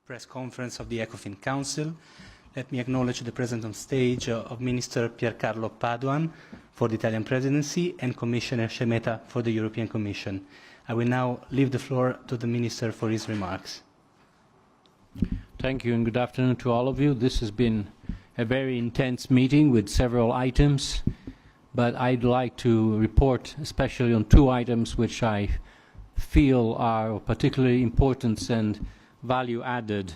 press conference of the Ecofin Council. Let me acknowledge the presence on stage of Minister Piercarlo Padoan for the Italian presidency and Commissioner Šemeta for the European Commission. I will now leave the floor to the Minister for his remarks. Thank you and good afternoon to all of you. This has been a very intense meeting with several items, but I'd like to report especially on two items which I feel are of particularly importance and value added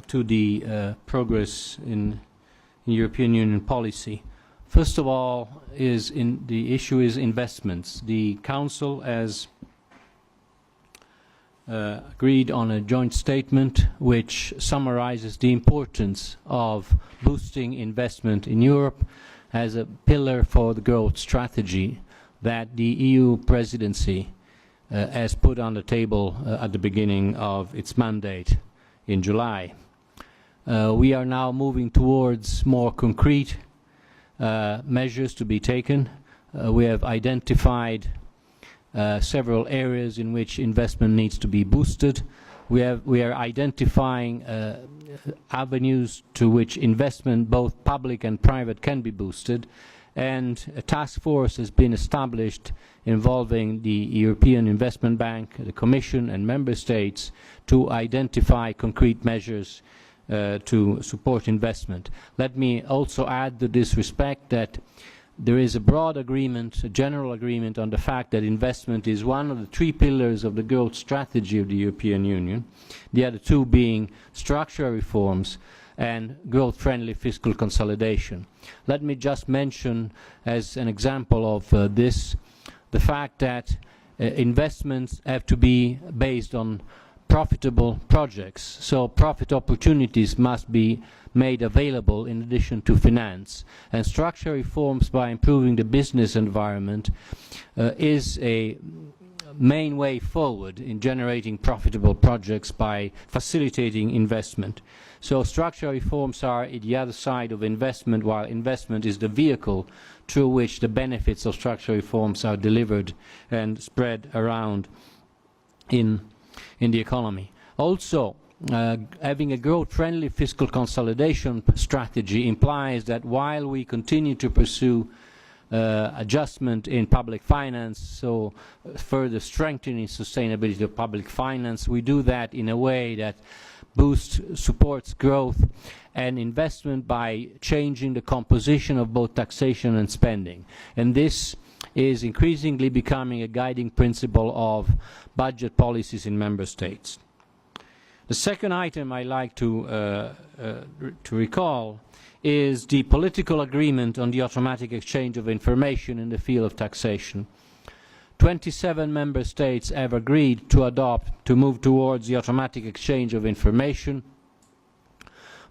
to the progress in European Union policy. First of all, the issue is investments. The Council has agreed on a joint statement which summarizes the importance of boosting investment in Europe as a pillar for the growth strategy that the EU presidency has put on the table at the beginning of its mandate in July. We are now moving towards more concrete measures to be taken. We have identified several areas in which investment needs to be boosted. We are identifying avenues to which investment, both public and private, can be boosted, and a task force has been established involving the European Investment Bank, the Commission and Member States to identify concrete measures to support investment. Let me also add to this respect that there is a broad agreement, a general agreement on the fact that investment is one of the three pillars of the growth strategy of the European Union, the other two being structural reforms and growth-friendly fiscal consolidation. Let me just mention as an example of this the fact that investments have to be based on profitable projects, so profit opportunities must be made available in addition to finance, and structural reforms by improving the business environment is a main way forward in generating profitable projects by facilitating investment. So structural reforms are at the other side of investment, while investment is the vehicle through which the benefits of structural reforms are delivered and spread around in the economy. Also, having a growth-friendly fiscal consolidation strategy implies that while we continue to pursue adjustment in public finance, so further strengthening sustainability of public finance, we do that in a way that supports growth and investment by changing the composition of both taxation and spending. And this is increasingly becoming a guiding principle of budget policies in member states. The second item I like to recall is the political agreement on the automatic exchange of information in the field of taxation. 27 member states have agreed to move towards the automatic exchange of information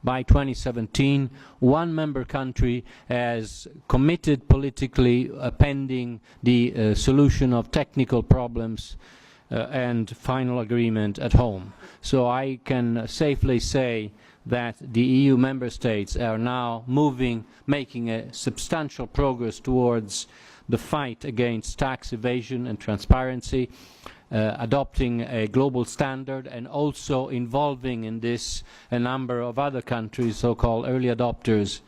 by 2017. One member country has committed politically pending the solution of technical problems and final agreement at home. So I can safely say that the EU member states are now making a substantial progress towards the fight against tax evasion and transparency, adopting a global standard and also involving in this a number of other countries, so-called early adopters,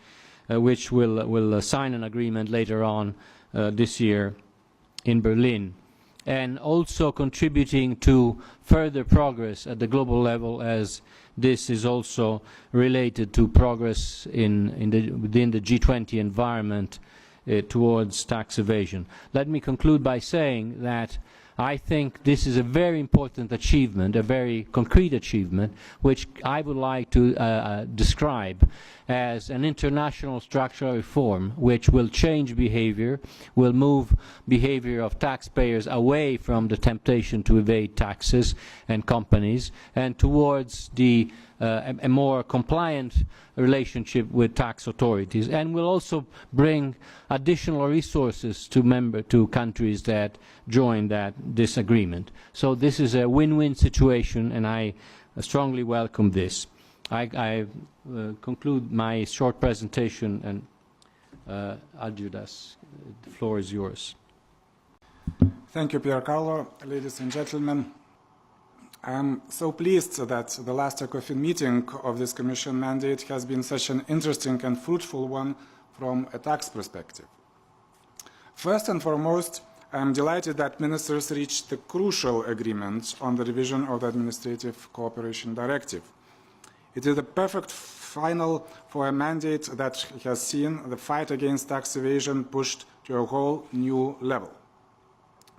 which will sign an agreement later on this year in Berlin, and also contributing to further progress at the global level, as this is also related to progress within the G20 environment towards tax evasion. Let me conclude by saying that I think this is a very important achievement, a very concrete achievement, which I would like to describe as an international structural reform which will change behavior, will move behavior of taxpayers away from the temptation to evade taxes and companies and towards a more compliant relationship with tax authorities, and will also bring additional resources to countries that join this agreement. So this is a win-win situation, and I strongly welcome this. I conclude my short presentation, and Algirdas, the floor is yours. Thank you, Piercarlo. Ladies and gentlemen, I am so pleased that the last Ecofin meeting of this Commission mandate has been such an interesting and fruitful one from a tax perspective. First and foremost, I am delighted that ministers reached the crucial agreement on the revision of the Administrative Cooperation Directive. It is the perfect final for a mandate that has seen the fight against tax evasion pushed to a whole new level.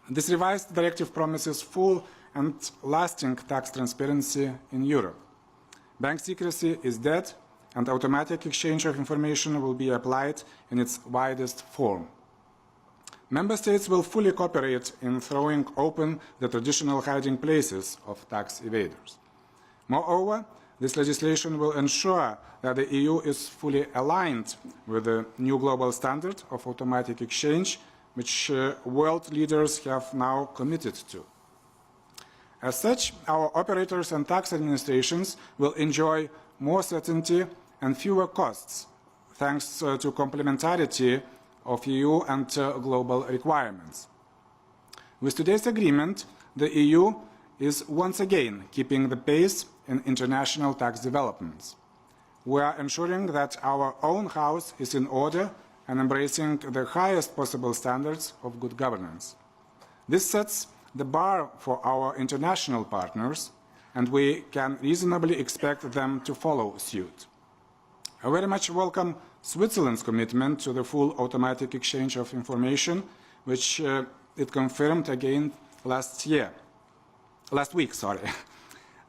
This revised directive promises full and lasting tax transparency in Europe. Bank secrecy is dead, and automatic exchange of information will be applied in its widest form. Member States will fully cooperate in throwing open the traditional hiding places of tax evaders. Moreover, this legislation will ensure that the EU is fully aligned with the new global standard of automatic exchange, which world leaders have now committed to. As such, our operators and tax administrations will enjoy more certainty and fewer costs, thanks to complementarity of EU and global requirements. With today's agreement, the EU is once again keeping the pace in international tax developments. We are ensuring that our own house is in order and embracing the highest possible standards of good governance. This sets the bar for our international partners, and we can reasonably expect them to follow suit. I very much welcome Switzerland's commitment to the full automatic exchange of information, which it confirmed again last week.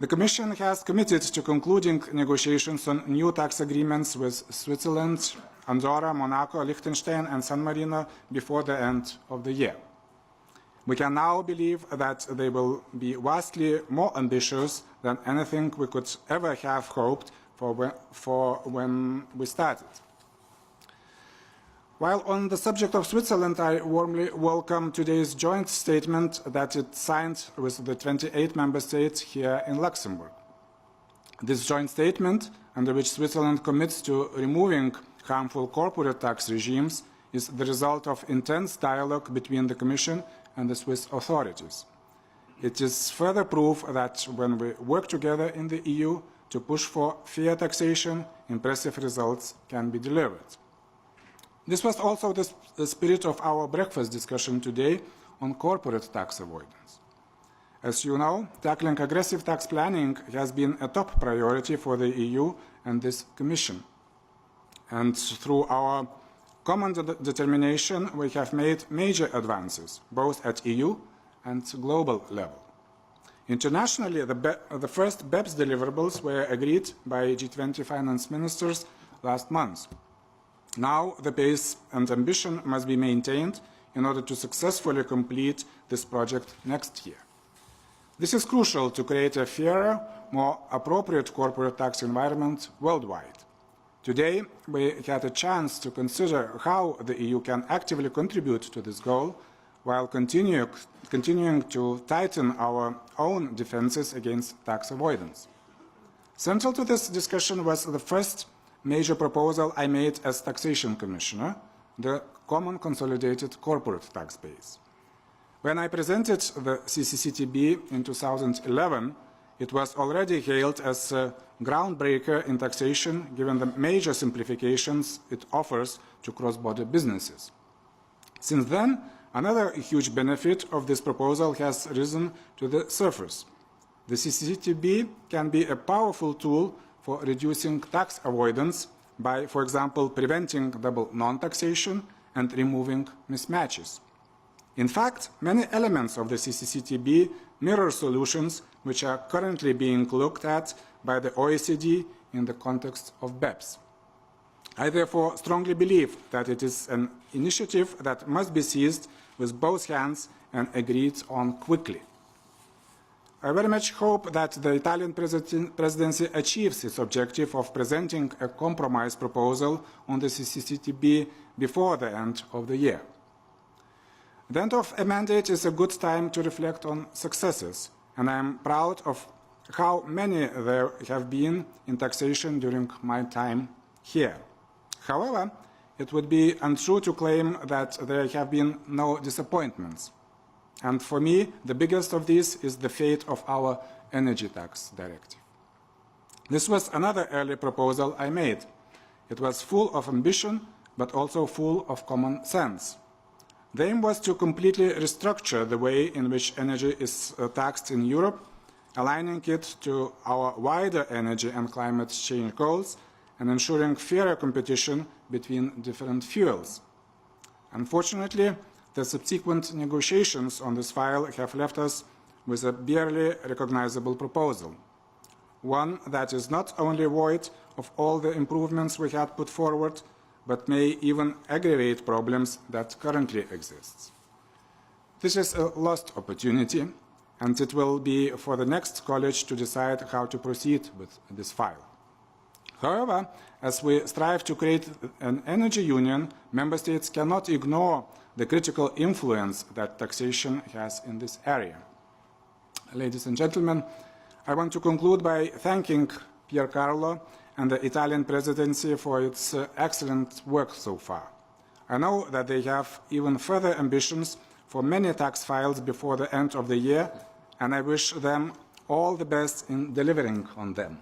The Commission has committed to concluding negotiations on new tax agreements with Switzerland, Andorra, Monaco, Liechtenstein and San Marino before the end of the year. We can now believe that they will be vastly more ambitious than anything we could ever have hoped for when we started. While on the subject of Switzerland, I warmly welcome today's joint statement that it signed with the 28 member states here in Luxembourg. This joint statement, under which Switzerland commits to removing harmful corporate tax regimes, is the result of intense dialogue between the Commission and the Swiss authorities. It is further proof that when we work together in the EU to push for fair taxation, impressive results can be delivered. This was also the spirit of our breakfast discussion today on corporate tax avoidance. As you know, tackling aggressive tax planning has been a top priority for the EU and this Commission. And through our common determination, we have made major advances, both at EU and global level. Internationally, the first BEPS deliverables were agreed by G20 finance ministers last month. Now, the pace and ambition must be maintained in order to successfully complete this project next year. This is crucial to create a fairer, more appropriate corporate tax environment worldwide. Today, we had a chance to consider how the EU can actively contribute to this goal while continuing to tighten our own defenses against tax avoidance. Central to this discussion was the first major proposal I made as Taxation Commissioner, the Common Consolidated Corporate Tax Base. When I presented the CCCTB in 2011, it was already hailed as a groundbreaker in taxation, given the major simplifications it offers to cross-border businesses. Since then, another huge benefit of this proposal has risen to the surface. The CCCTB can be a powerful tool for reducing tax avoidance by, for example, preventing double non-taxation and removing mismatches. In fact, many elements of the CCCTB mirror solutions which are currently being looked at by the OECD in the context of BEPS. I therefore strongly believe that it is an initiative that must be seized with both hands and agreed on quickly. I very much hope that the Italian presidency achieves its objective of presenting a compromise proposal on the CCCTB before the end of the year. The end of a mandate is a good time to reflect on successes, and I am proud of how many there have been in taxation during my time here. However, it would be untrue to claim that there have been no disappointments. And for me, the biggest of these is the fate of our Energy Tax Directive. This was another early proposal I made. It was full of ambition, but also full of common sense. The aim was to completely restructure the way in which energy is taxed in Europe, aligning it to our wider energy and climate change goals and ensuring fairer competition between different fuels. Unfortunately, the subsequent negotiations on this file have left us with a barely recognizable proposal, one that is not only void of all the improvements we had put forward, but may even aggravate problems that currently exist. This is a lost opportunity, and it will be for the next college to decide how to proceed with this file. However, as we strive to create an energy union, member states cannot ignore the critical influence that taxation has in this area. Ladies and gentlemen, I want to conclude by thanking Piercarlo and the Italian presidency for its excellent work so far. I know that they have even further ambitions for many tax files before the end of the year, and I wish them all the best in delivering on them.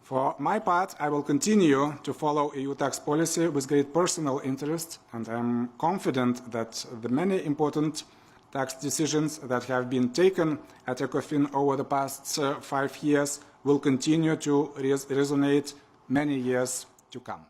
For my part, I will continue to follow EU tax policy with great personal interest, and I am confident that the many important tax decisions that have been taken at Ecofin over the past 5 years will continue to resonate many years to come.